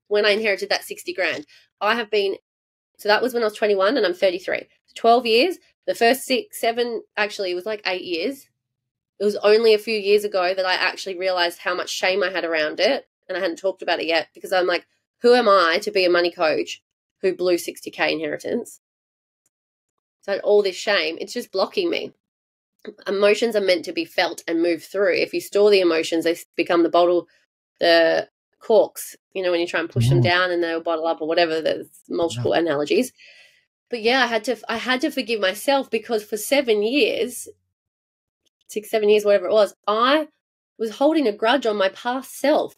when I inherited that 60 grand, so that was when I was 21 and I'm 33. 12 years, the first 6, 7, actually it was like 8 years. It was only a few years ago that I actually realized how much shame I had around it, and I hadn't talked about it yet, because I'm like, who am I to be a money coach who blew 60K inheritance? So all this shame, it's just blocking me. Emotions are meant to be felt and moved through. If you store the emotions, they become the corks, when you try and push them down and they'll bottle up or whatever. There's multiple analogies. But yeah, I had to forgive myself, because for 7 years, 6, 7 years, whatever it was, I was holding a grudge on my past self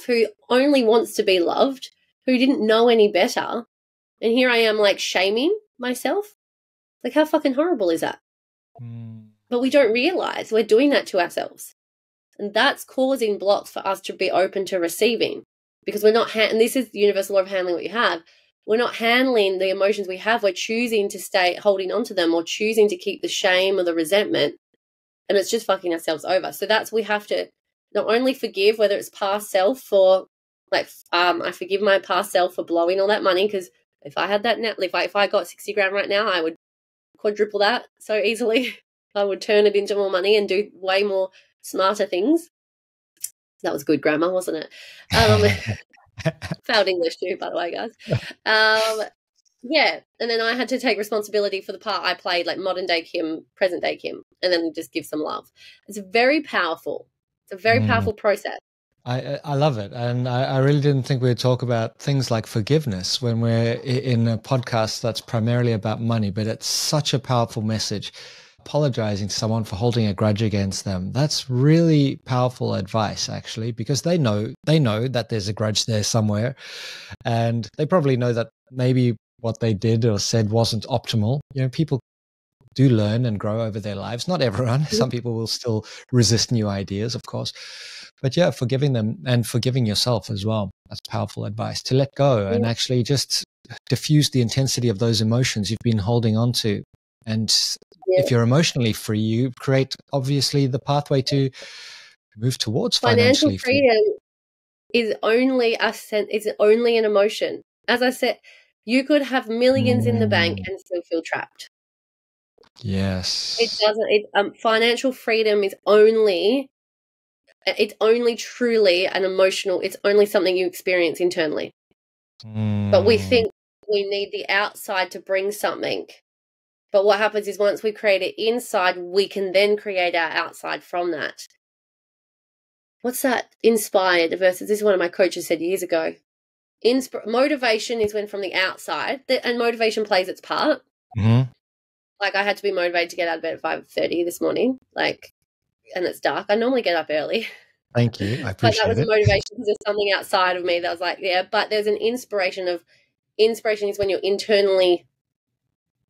who only wants to be loved, who didn't know any better. And here I am, like, shaming myself. Like, how fucking horrible is that? But we don't realize we're doing that to ourselves. And that's causing blocks for us to be open to receiving, because we're not, and this is the universal law of handling what you have. We're not handling the emotions we have. We're choosing to stay holding on to them, or choosing to keep the shame or the resentment. And it's just fucking ourselves over. So we have to not only forgive, whether it's past self for, like, I forgive my past self for blowing all that money, because if I had that now, if I got 60 grand right now, I would quadruple that so easily. I would turn it into more money and do way more smarter things. That was good grammar, wasn't it? Failed English too, by the way, guys. Yeah, and then I had to take responsibility for the part I played, like modern day Kim, present day Kim, and then just give some love. It's very powerful. It's a very powerful process. I love it. And I really didn't think we'd talk about things like forgiveness when we're in a podcast that's primarily about money, but it's such a powerful message. Apologizing to someone for holding a grudge against them, that's really powerful advice, actually, because they know that there's a grudge there somewhere, and they probably know that maybe what they did or said wasn't optimal. People do learn and grow over their lives. Not everyone. Some people will still resist new ideas, of course. But yeah, forgiving them and forgiving yourself as well. That's powerful advice, to let go and actually just diffuse the intensity of those emotions you've been holding on to. And if you're emotionally free, you create, obviously, the pathway to move towards financial freedom. Is only an emotion. As I said, you could have millions in the bank and still feel trapped. Yes. It doesn't. Financial freedom is only truly an emotional. It's only something you experience internally. But we think we need the outside to bring something. But what happens is, once we create it inside, we can then create our outside from that. What's that? Inspired versus, this is one of my coaches said years ago. motivation is when from the outside, and motivation plays its part. Mm-hmm. Like, I had to be motivated to get out of bed at 5:30 this morning, like, and it's dark. I normally get up early. Thank you. I But that appreciate was a it. motivation because there's something outside of me that was like, yeah, but there's an inspiration is when you're internally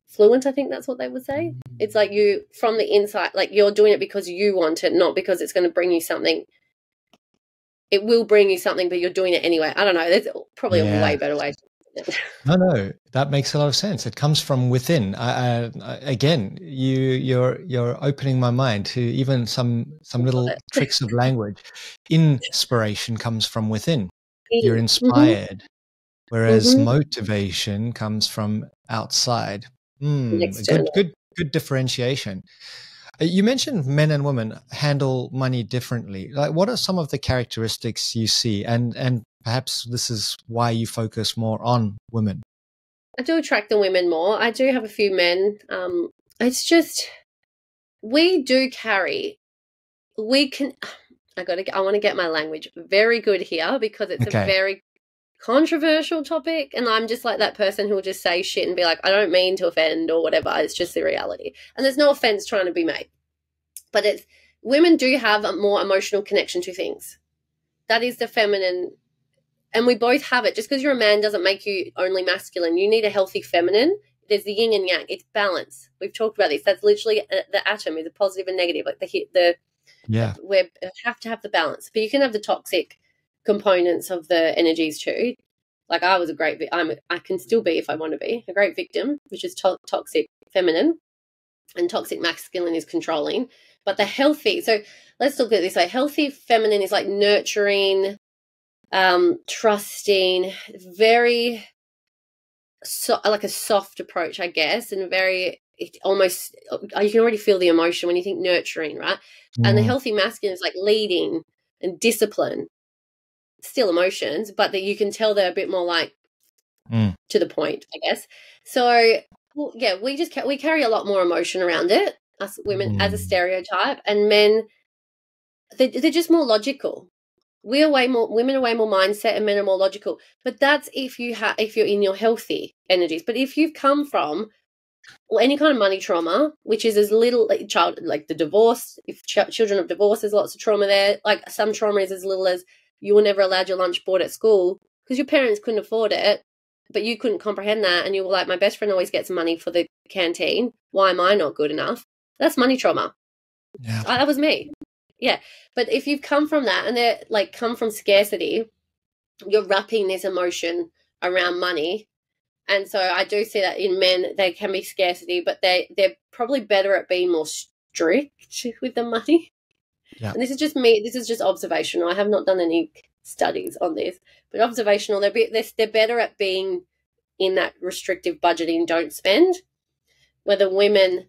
fluent, I think that's what they would say. It's like you, from the inside, like you're doing it because you want it, not because it's going to bring you something. It will bring you something, but you're doing it anyway. I don't know. There's probably a way better way to do it. No, that makes a lot of sense. It comes from within. Again, you're opening my mind to even some little tricks of language. Inspiration comes from within. You're inspired, whereas motivation comes from outside. Good differentiation. You mentioned men and women handle money differently. Like, what are some of the characteristics you see? And perhaps this is why you focus more on women. I do attract the women more. I do have a few men. It's just, we do carry, we can, I want to get my language very good here because it's a very controversial topic, and I'm just like that person who will just say shit and be like, I don't mean to offend or whatever. It's just the reality. And there's no offense trying to be made. But it's, women do have a more emotional connection to things. That is the feminine, and we both have it. Just because you're a man doesn't make you only masculine. You need a healthy feminine. There's the yin and yang. It's balance. We've talked about this. That's literally the atom is a positive and negative. Like we have to have the balance. But you can have the toxic components of the energies too. Like, I was I can still be, if I want to be, a great victim, which is toxic feminine, and toxic masculine is controlling. But the healthy, so let's look at it this way. Healthy feminine is like nurturing, trusting, very like a soft approach, I guess, and almost, you can already feel the emotion when you think nurturing, right? And the healthy masculine is like leading and discipline, still emotions, but that you can tell they're a bit more like to the point, I guess. So, well, yeah, we carry a lot more emotion around it, us women, as a stereotype, and men, they're just more logical. Women are way more mindset, and men are more logical. But that's if you're in your healthy energies. But if you've come from any kind of money trauma, which is as little like the divorce, if children of divorce, there's lots of trauma there. Like, some trauma is as little as you were never allowed your lunch bought at school because your parents couldn't afford it, but you couldn't comprehend that, and you were like, my best friend always gets money for the canteen. Why am I not good enough? That's money trauma. Yeah, that was me. Yeah, but if you've come from that, and they're like come from scarcity, you're wrapping this emotion around money. And so I do see that in men, they can be scarcity, but they're probably better at being more strict with the money. Yeah. And this is just me. This is just observational. I have not done any studies on this, but observational. They're better at being in that restrictive budgeting, don't spend. Where the women,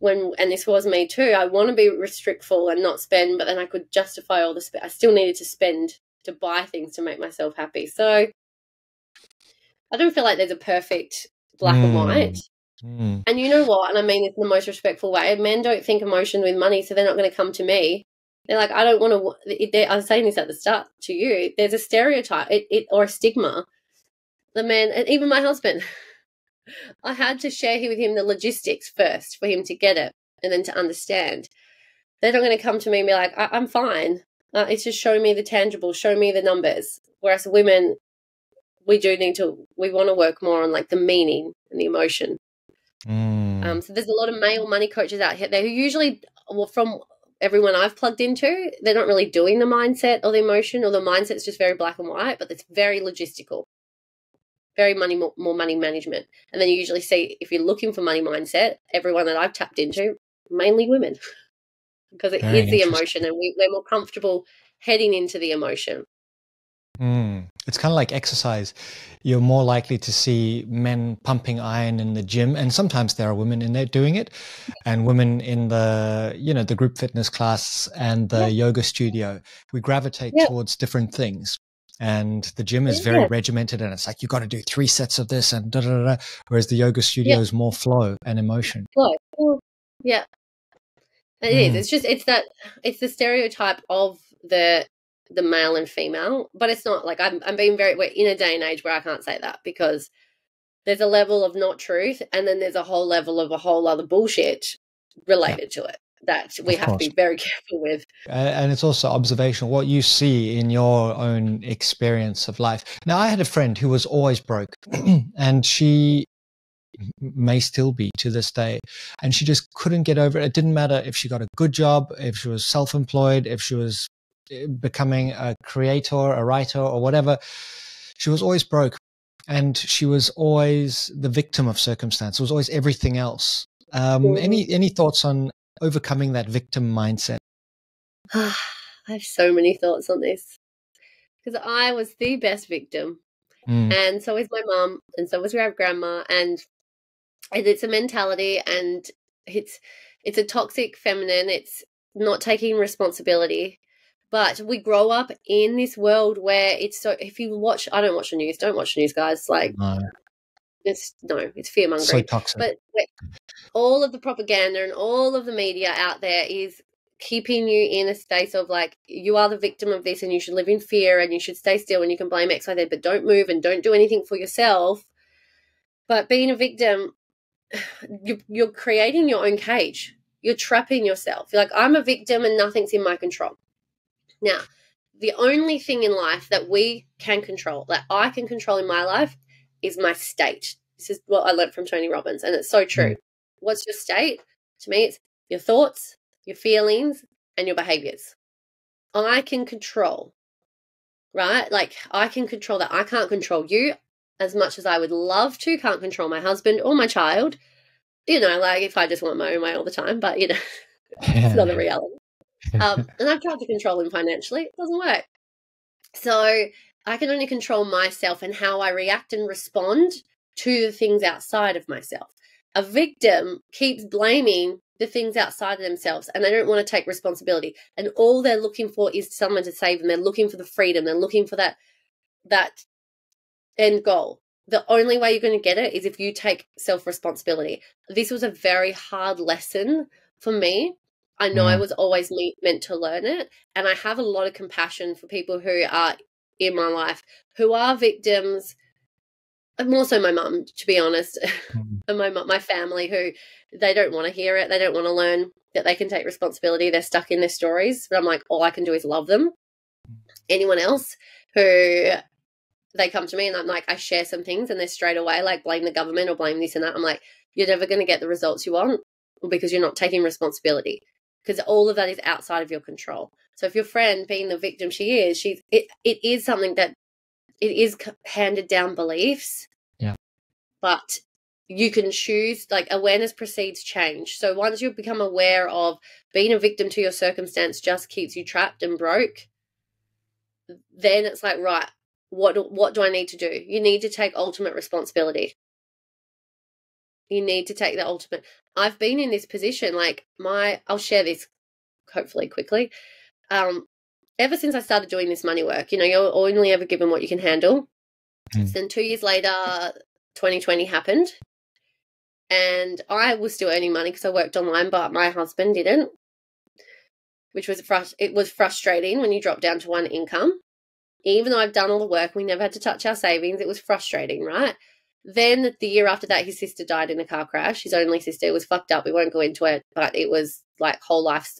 and this was me too, I want to be restrictful and not spend, but then I could justify all the I still needed to spend to buy things to make myself happy. So I don't feel like there's a perfect black and white. And you know what? And I mean this in the most respectful way. Men don't think emotion with money, so they're not going to come to me. They're like, I don't want to. I was saying this at the start to you. There's a stereotype or a stigma. The man, and even my husband, I had to share with him the logistics first for him to get it and then to understand. They're not going to come to me and be like, I'm fine. It's just show me the tangible, show me the numbers. Whereas women, we want to work more on like the meaning and the emotion. So there's a lot of male money coaches out here there who usually, well, from everyone I've plugged into, they're not really doing the mindset or the emotion, or the mindset's just very black and white, but it's very logistical, very more money management. And then you usually see, if you're looking for money mindset, everyone that I've tapped into, mainly women, because it is the emotion, and we're more comfortable heading into the emotion. It's kind of like exercise. You're more likely to see men pumping iron in the gym, and sometimes there are women in there doing it, and women in the group fitness class and the yoga studio. We gravitate towards different things, and the gym is very regimented, and it's like, you got to do 3 sets of this and da da da. Whereas the yoga studio is more flow and emotion. Yeah, it is. It's the stereotype of the the male and female, but it's not like I'm being we're in a day and age where I can't say that, because there's a level of not truth, and then there's a whole level of a whole other bullshit related to it that we have to be very careful with. And it's also observational, what you see in your own experience of life. Now, I had a friend who was always broke, and she may still be to this day, and she just couldn't get over it. It didn't matter if she got a good job, if she was self-employed, if she was becoming a creator, a writer, or whatever. She was always broke, and she was always the victim of circumstance. It was always everything else. Any thoughts on overcoming that victim mindset? I have so many thoughts on this, because I was the best victim, and so is my mum, and so was our grandma, and it's a mentality, and it's a toxic feminine. It's not taking responsibility. But we grow up in this world where it's so, if you watch, I don't watch the news, don't watch the news, guys. Like, it's fear mongering. So toxic. But all of the propaganda and all of the media out there is keeping you in a state of like, you are the victim of this and you should live in fear and you should stay still and you can blame X, Y, Z, but don't move and don't do anything for yourself. But being a victim, you're creating your own cage. You're trapping yourself. You're like, I'm a victim and nothing's in my control. Now, the only thing in life that we can control, that I can control in my life, is my state. This is what I learned from Tony Robbins, and it's so true. What's your state? To me, it's your thoughts, your feelings, and your behaviors. I can control, right? Like, I can control that. I can't control you as much as I would love to. Can't control my husband or my child. You know, like if I just want my own way all the time, but, you know, it's not a reality. And I've tried to control him financially. It doesn't work. So I can only control myself and how I react and respond to the things outside of myself. A victim keeps blaming the things outside of themselves, and they don't want to take responsibility. And all they're looking for is someone to save them. They're looking for the freedom. They're looking for that end goal. The only way you're going to get it is if you take self-responsibility. This was a very hard lesson for me. I know I was always meant to learn it, and I have a lot of compassion for people who are in my life who are victims, and more so my mum, to be honest, and my family, who they don't want to hear it. They don't want to learn that they can take responsibility. They're stuck in their stories, but I'm like, all I can do is love them. Anyone else who they come to me and I'm like, I share some things and they're straight away like blame the government or blame this and that. I'm like, you're never going to get the results you want because you're not taking responsibility, because all of that is outside of your control. So if your friend being the victim it is something that it is handed down beliefs. Yeah. But you can choose, like awareness precedes change. So once you become aware of being a victim to your circumstance just keeps you trapped and broke, then it's like, right, what do I need to do? You need to take ultimate responsibility. You need to take the ultimate. I've been in this position, like I'll share this hopefully quickly. Ever since I started doing this money work, you know, you're only ever given what you can handle. So then 2 years later, 2020 happened, and I was still earning money because I worked online, but my husband didn't, which was it was frustrating when you drop down to one income. Even though I've done all the work, we never had to touch our savings. It was frustrating, right? Then the year after that, his sister died in a car crash. His only sister. It was fucked up. We won't go into it, but it was like whole life,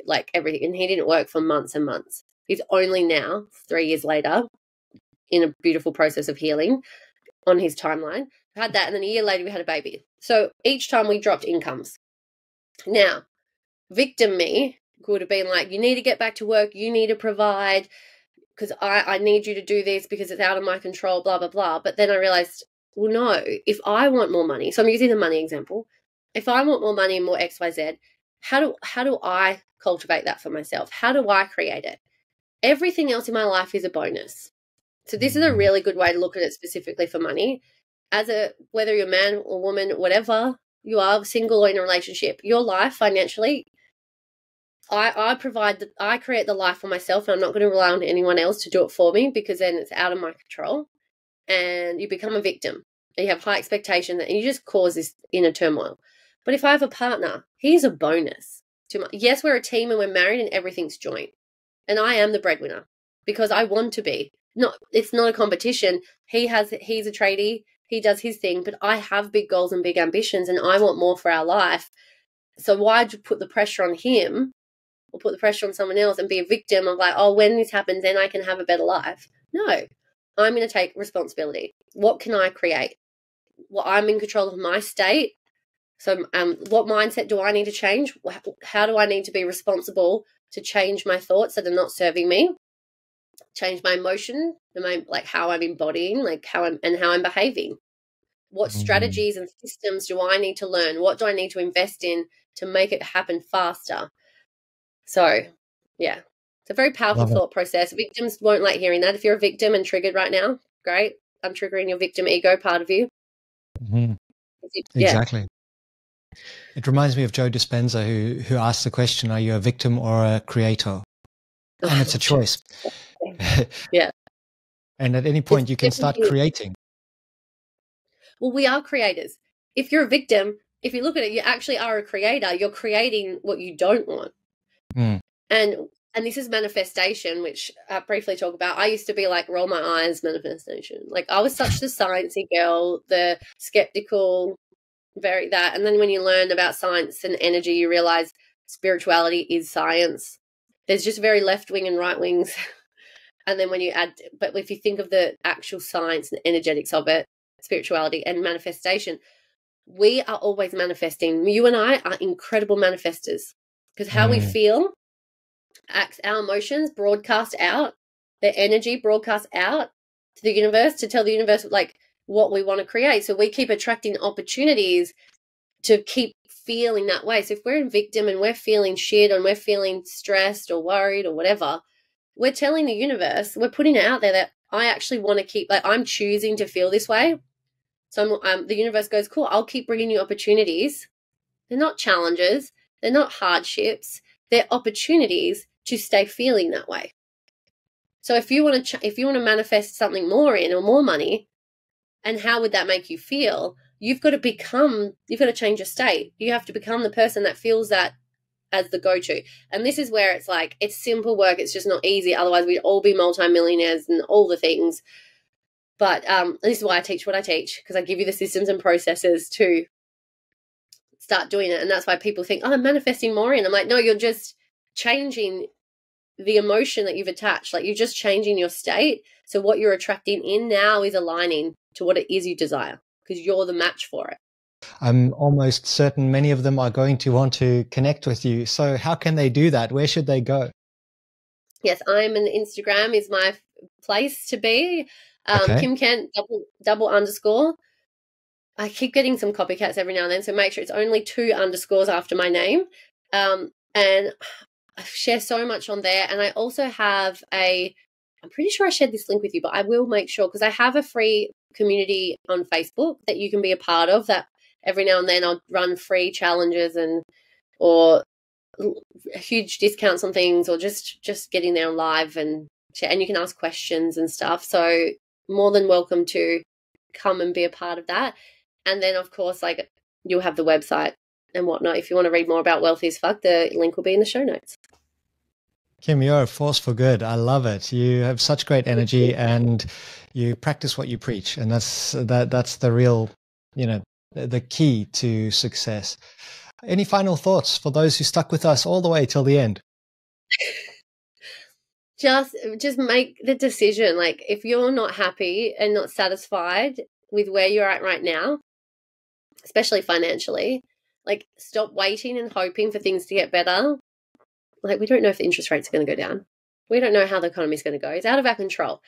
like everything. And he didn't work for months and months. He's only now, 3 years later, in a beautiful process of healing on his timeline. We had that, and then a year later we had a baby. So each time we dropped incomes. Now, victim me would have been like, you need to get back to work. You need to provide, because I need you to do this because it's out of my control, blah, blah, blah. But then I realized, well, no, if I want more money, so I'm using the money example. If I want more money and more X, Y, Z, how do I cultivate that for myself? How do I create it? Everything else in my life is a bonus. So this is a really good way to look at it specifically for money. Whether you're a man or woman, whatever you are, single or in a relationship, your life financially, I create the life for myself, and I'm not going to rely on anyone else to do it for me, because then it's out of my control and you become a victim. You have high expectation and you just cause this inner turmoil. But if I have a partner, he's a bonus. Yes, we're a team and we're married and everything's joint. And I am the breadwinner. because I want to be. It's not a competition. He's a tradie, he does his thing, but I have big goals and big ambitions, and I want more for our life. So why'd you put the pressure on him or put the pressure on someone else and be a victim of like, oh, when this happens, then I can have a better life? No, I'm going to take responsibility. What can I create? Well, I'm in control of my state. So what mindset do I need to change? How do I need to be responsible to change my thoughts that are not serving me? Change my emotion, like how I'm embodying, like how I'm behaving. What strategies and systems do I need to learn? What do I need to invest in to make it happen faster? So, yeah, it's a very powerful thought process. Victims won't like hearing that. If you're a victim and triggered right now, great. I'm triggering your victim ego part of you. Mm-hmm. Exactly. It reminds me of Joe Dispenza, who asked the question, are you a victim or a creator? And it's a choice. Yeah. And at any point you can start creating. Well, we are creators. If you're a victim, if you look at it, you actually are a creator. You're creating what you don't want. And this is manifestation, which I briefly talk about. I used to be like, roll my eyes, manifestation. Like I was such the sciencey girl, the skeptical, very that. And then when you learn about science and energy, you realize spirituality is science. There's just very left wing and right wings. And then when you add, but if you think of the actual science and energetics of it, spirituality and manifestation, we are always manifesting. You and I are incredible manifestors because how we feel, our emotions broadcast out, the energy broadcasts out to the universe to tell the universe like what we want to create. So we keep attracting opportunities to keep feeling that way. So if we're in victim and we're feeling shit and we're feeling stressed or worried or whatever, we're telling the universe, we're putting it out there that I actually want to keep, like I'm choosing to feel this way. So the universe goes, cool, I'll keep bringing you opportunities. They're not challenges. They're not hardships. They're opportunities to stay feeling that way. So if you want to manifest something more in or more money, and how would that make you feel? You've got to change your state. You have to become the person that feels that as the go-to. And this is where it's like, it's simple work. It's just not easy. Otherwise we'd all be multimillionaires and all the things. But this is why I teach what I teach, because I give you the systems and processes to start doing it. And that's why people think, oh, I'm manifesting more. And I'm like, no, you're just changing the emotion that you've attached. Like you're just changing your state. So what you're attracting in now is aligning to what it is you desire, because you're the match for it. I'm almost certain many of them are going to want to connect with you. So how can they do that? Where should they go? Yes, I'm an Instagram is my place to be. Kim Kent double underscore. I keep getting some copycats every now and then, so make sure it's only 2 underscores after my name. And I share so much on there. And I also have I'm pretty sure I shared this link with you, but I will make sure, because I have a free community on Facebook that you can be a part of, that every now and then I'll run free challenges or huge discounts on things, or just getting there live and you can ask questions and stuff. So more than welcome to come and be a part of that. And then of course, like you'll have the website and whatnot. If you want to read more about Wealthy as Fuck, the link will be in the show notes. Kim, you're a force for good. I love it. You have such great energy and you practice what you preach. And that's the real, the key to success. Any final thoughts for those who stuck with us all the way till the end? Just make the decision. Like if you're not happy and not satisfied with where you're at right now, especially financially, like stop waiting and hoping for things to get better. Like we don't know if the interest rates are going to go down. We don't know how the economy is going to go. It's out of our control.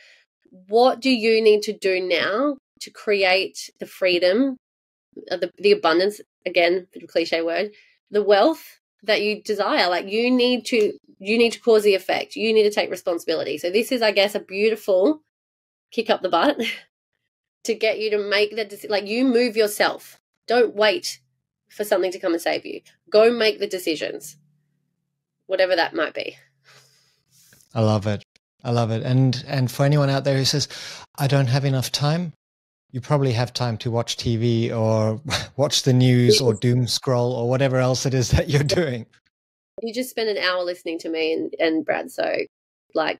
What do you need to do now to create the freedom, the abundance, again, the cliche word, the wealth that you desire? Like you need to cause the effect. You need to take responsibility. So this is, I guess, a beautiful kick up the butt to get you to make the decision. Like you move yourself. Don't wait for something to come and save you. Go make the decisions, whatever that might be. I love it. I love it. And for anyone out there who says, I don't have enough time, you probably have time to watch TV or watch the news or doom scroll or whatever else it is that you're doing. You just spend an hour listening to me and Brad. So like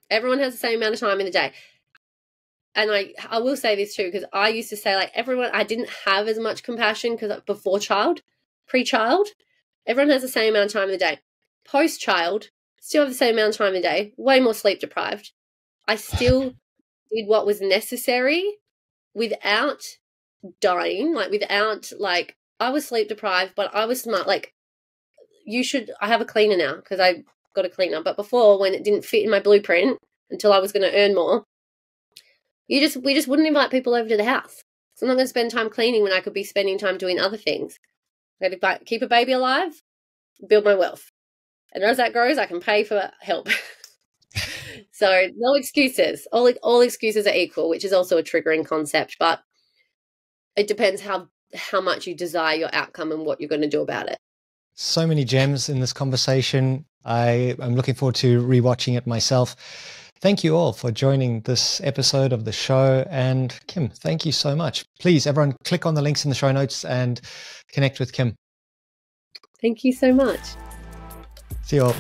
Everyone has the same amount of time in the day. And I will say this too, because I used to say, like, everyone, I didn't have as much compassion because before pre-child, everyone has the same amount of time in the day. Post-child, still have the same amount of time in the day, way more sleep deprived. I still did what was necessary without dying, like, I was sleep deprived, but I was smart. Like, I have a cleaner now because I got a cleaner. But before, when it didn't fit in my blueprint until I was going to earn more, we just wouldn't invite people over to the house. So I'm not going to spend time cleaning when I could be spending time doing other things. I got to keep a baby alive, build my wealth. And as that grows, I can pay for help. So no excuses. All excuses are equal, which is also a triggering concept, but it depends how much you desire your outcome and what you're going to do about it. So many gems in this conversation. I'm looking forward to rewatching it myself. Thank you all for joining this episode of the show. And Kim, thank you so much. Please, everyone, click on the links in the show notes and connect with Kim. Thank you so much. See you all.